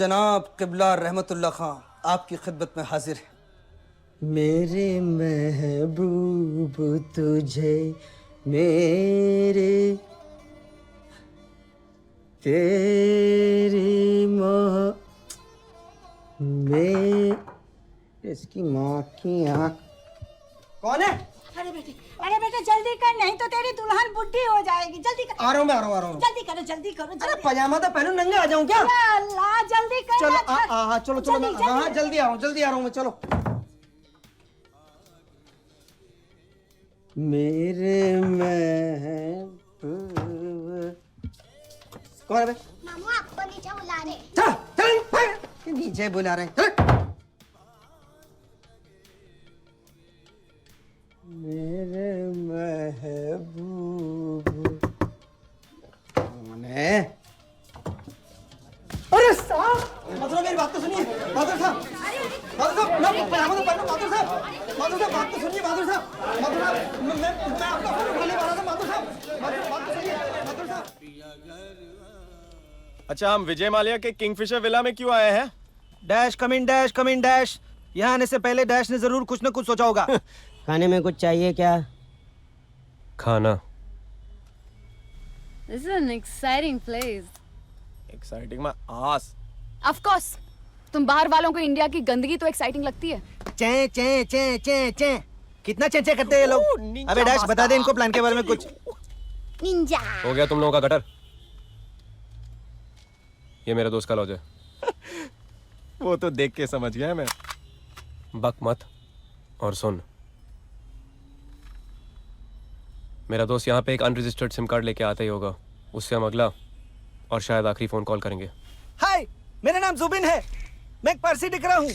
जनाब किबला रहमतुल्लाह खां आपकी खिदमत में हाजिर है। मेरे महबूब तुझे मेरे तेरी मैं इसकी माँ की आँख कौन है? अरे बेटा जल्दी कर, नहीं तो तेरी दुल्हन बुढ़ी हो जाएगी। जल्दी कर। आ रहा हूँ मैं, आ रहा हूँ। जल्दी करो, जल्दी करो। अरे पजामा तो पहनो, नंगे आ जाऊँ क्या? अल्लाह जल्दी कर। चलो चलो चलो मैं हाँ जल्दी आ रहा हूँ मैं, चलो। मेरे महबूब कौन है बे? मामू आपको नीचे बुला रहे। चल चल नीचे बुला रहे हैं। मेरे महबूब कौन है? अरे साहब, मतलब मेरी बात तो सुनिए बहादुर साहब। बहादुर साहब मैं पजामा तो पहनो। बहादुर साहब बात तो सुनिए। बहादुर साहब मैं आपका फोन उठाने वाला था। बहादुर साहब बात तो सुनिए। बहादुर साहब अच्छा, हम विजय माल्या के किंगफिशर विला में क्यों आए हैं? Dash come in dash. यहाँ आने से पहले डैश ने जरूर कुछ न कुछ सोचा होगा। खाने में कुछ चाहिए क्या? खाना। This is an exciting place. Exciting my ass. Of course. तुम बाहर वालों को इंडिया की गंदगी तो एक्साइटिंग लगती है। चे कितना चे करते हैं ये लोग। अबे डैश बता दे इनको प्लान के बारे में कुछ। निंजा। हो गया तुम लोगों का गटर। ये मेरे दोस्त का लॉज है। वो तो देख के समझ गया मैं। बक मत और सुन। मेरा दोस्त यहाँ पे एक अनरजिस्टर्ड सिम कार्ड लेके आता ही होगा। उससे हम अगला और शायद आखिरी फोन कॉल करेंगे। हाय, मेरा नाम जुबिन है। मैं एक पारसी दिख रहा हूँ।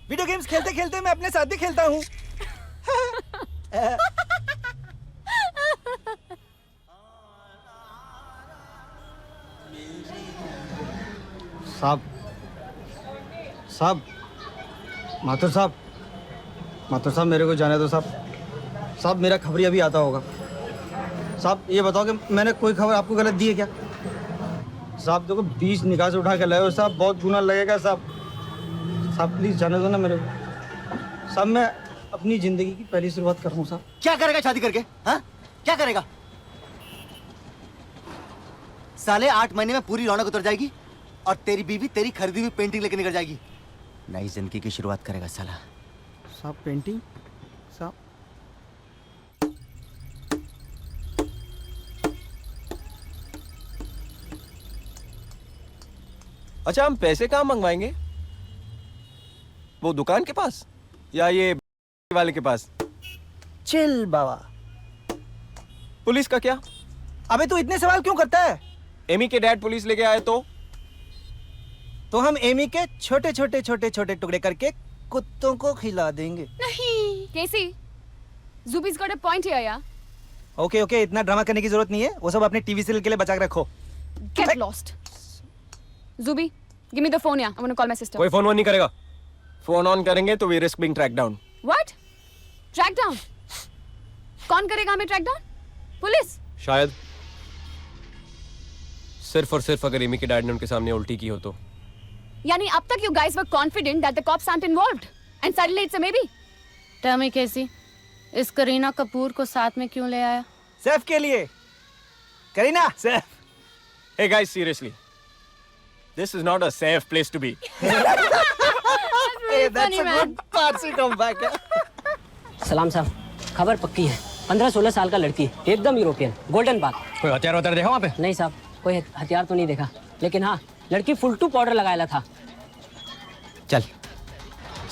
वीडियो गेम्स खेलते खेलते मैं अपने साथ भी खेलता हूँ। साहब माथुर साहब मेरे को जाने दो साहब मेरा खबरी अभी आता होगा। साहब ये बताओ कि मैंने कोई खबर आपको गलत दी है क्या? साहब देखो 20 निकाह से उठा के लाए हो साहब, बहुत गुनाह लगेगा साहब प्लीज जाने दो ना मेरे को। साहब मैं अपनी जिंदगी की पहली शुरुआत कर रहा हूँ साहब। क्या करेगा शादी करके? हाँ क्या करेगा? साले 8 महीने में पूरी रौनक उतर जाएगी और तेरी बीवी तेरी खरीदी हुई पेंटिंग लेके निकल जाएगी। नई जिंदगी की शुरुआत करेगा साला। साहब पेंटिंग साहब अच्छा, हम पैसे कहाँ मंगवाएंगे? वो दुकान के पास या ये वाले के पास? चिल बाबा। पुलिस का क्या? अबे तू इतने सवाल क्यों करता है? एमी के डैड पुलिस लेके आए तो हम एमी के छोटे टुकड़े करके कुत्तों को खिला देंगे। नहीं। केसी, Zubi's got a point here, यार। ओके इतना ड्रामा करने की जरूरत नहीं है। वो सब अपने टीवी सीरियल के लिए बचा के रखो। Get lost. Zubi, give me the phone, yeah. I want to call my sister. कोई फोन नहीं करेगा। फोन ऑन करेंगे तो we risk being track down. What? Track down? कौन करेगा हमें ट्रैक डाउन? पुलिस? शायद सिर्फ और सिर्फ अगर एमी के डैड ने उनके सामने उल्टी की हो तो। यानी अब तक you guys were confident that the cops aren't involved, and suddenly it's a maybe. Tell me कैसी इस करीना कपूर को साथ में क्यों ले आया? सेफ के लिए। Kareena safe. Hey guys, seriously, this is not a safe place to be. Hey, that's a good Parsi comeback. सलाम साहब, खबर पक्की है। 15-16 साल का लड़की, एकदम यूरोपियन, गोल्डन बात। कोई हथियार देखा वहाँ पे? नहीं साहब, कोई हथियार तो नहीं देखा, लेकिन हाँ लड़की फुल टू पाउडर लगाया था। चल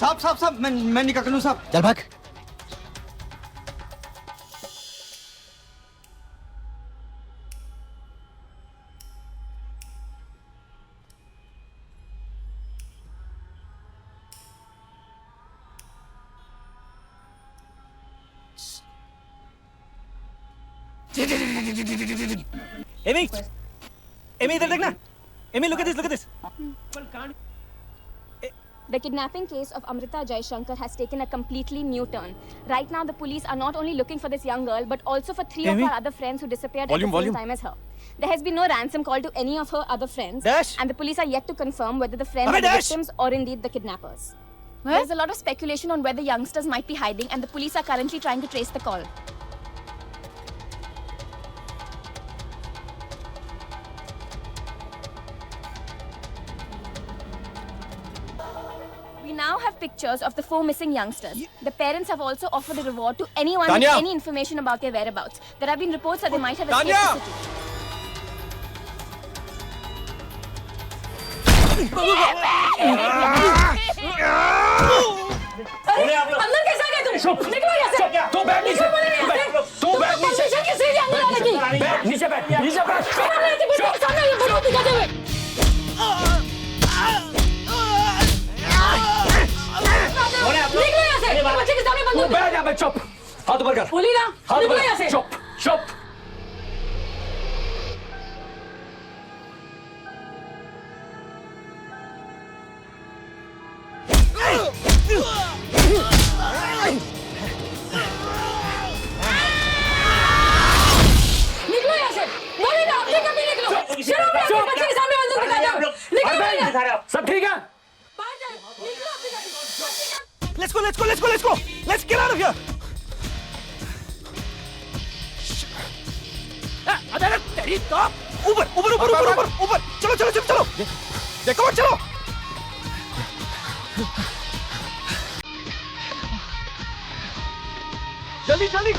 साहब मैं निकल लूँ साहब। चल भाग। एमी इधर देखना। Amy look at this. The kidnapping case of Amrita Jaishankar has taken a completely new turn. Right now, the police are not only looking for this young girl, but also for 3 of her other friends who disappeared at the same time as her. There has been no ransom call to any of her other friends, Dash. and the police are yet to confirm whether the friends Abhi, are the Dash. victims or indeed the kidnappers. There's a lot of speculation on where the youngsters might be hiding, and the police are currently trying to trace the call. We now have pictures of the 4 missing youngsters. The parents have also offered a reward to anyone Tanya! with any information about their whereabouts. There have been reports that they might have Tanya! escaped the city. अंदर कैसे आ गए तुम? निकलो यहाँ से। तो बैठ नीचे। तो बैठ नीचे। परमिशन किसने दी अंदर आने की? बैठ नीचे बैठ। नीचे बैठ। शर्म नहीं आती पुलिस के सामने ये बंदूक दिखाते हुए? निकलो यहाँ से। बच्चे के सामने बंदूक। बैठ यहाँ पे चुप। हाथ ऊपर कर। बोली ना। हाथ निकलो ऊपर यहाँ कर। से। चुप चुप। निकलो यहाँ से। बोली ना अपने कभी निकलो। शर्म नहीं आती बच्चे के सामने बंदूक दिखाते हो? निकलो यहाँ से। सब ठीक है? बाहर जाओ। निकलो अपने कभी। Let's go, let's go, let's go, let's go. Let's get out of here. अरे तेरी तो ऊपर, ऊपर, ऊपर, ऊपर, ऊपर, ऊपर. चलो, चलो, चलो, चलो. देखो, चलो. जल्दी, जल्दी.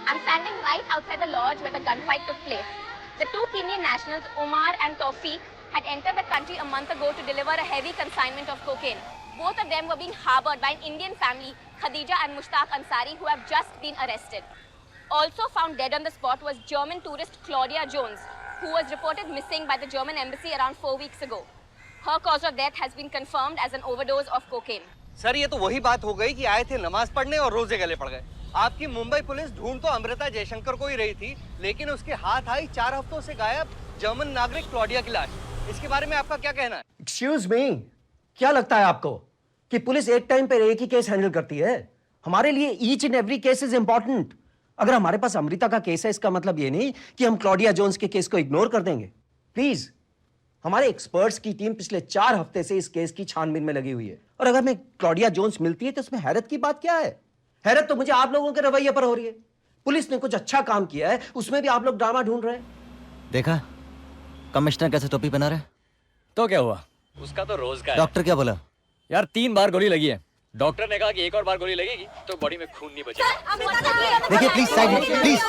I'm standing right outside the lodge where the gunfight took place. The 2 Kenyan nationals, Omar and Tawfiq, had entered the country a month ago to deliver a heavy consignment of cocaine. Both of them were being harbored by an Indian family, Khadija and Mushtaq Ansari, who have just been arrested. Also found dead on the spot was German tourist Claudia Jones, who was reported missing by the German embassy around 4 weeks ago. Her cause of death has been confirmed as an overdose of cocaine. Sir ये तो वही बात हो गई कि आए थे नमाज पढ़ने और रोजे गले पड़ गए। आपकी मुंबई पुलिस ढूंढ तो अमृता जयशंकर को ही रही थी, लेकिन उसके हाथ आई 4 हफ्तों से गायब जर्मन नागरिक क्लॉडिया की लाश। इसके बारे में आपका क्या कहना है? एक्सक्यूज मी, क्या लगता है आपको कि पुलिस एक टाइम पर एक ही केस हैंडल करती है? हमारे लिए each and every case is important. अगर हमारे पास अमृता का केस है, इसका मतलब ये नहीं कि हम क्लॉडिया जोन्स के केस को इग्नोर कर देंगे। प्लीज, हमारे एक्सपर्ट्स की टीम पिछले 4 हफ्ते से इस केस की छानबीन में लगी हुई है, और अगर मैं क्लॉडिया जोन्स मिलती है तो इसमें हैरत की बात क्या है? हैरत तो मुझे आप लोगों के रवैये पर हो रही है। पुलिस ने कुछ अच्छा काम किया है, उसमें भी आप लोग ड्रामा ढूंढ रहे हैं। देखा कमिश्नर कैसे टोपी पहना रहे? तो क्या हुआ? उसका तो रोज का है। डॉक्टर क्या बोला? यार 3 बार गोली लगी है। डॉक्टर ने कहा कि एक और बार गोली लगेगी तो बॉडी में खून नहीं बचेगा। देखिए प्लीज साइड में, प्लीज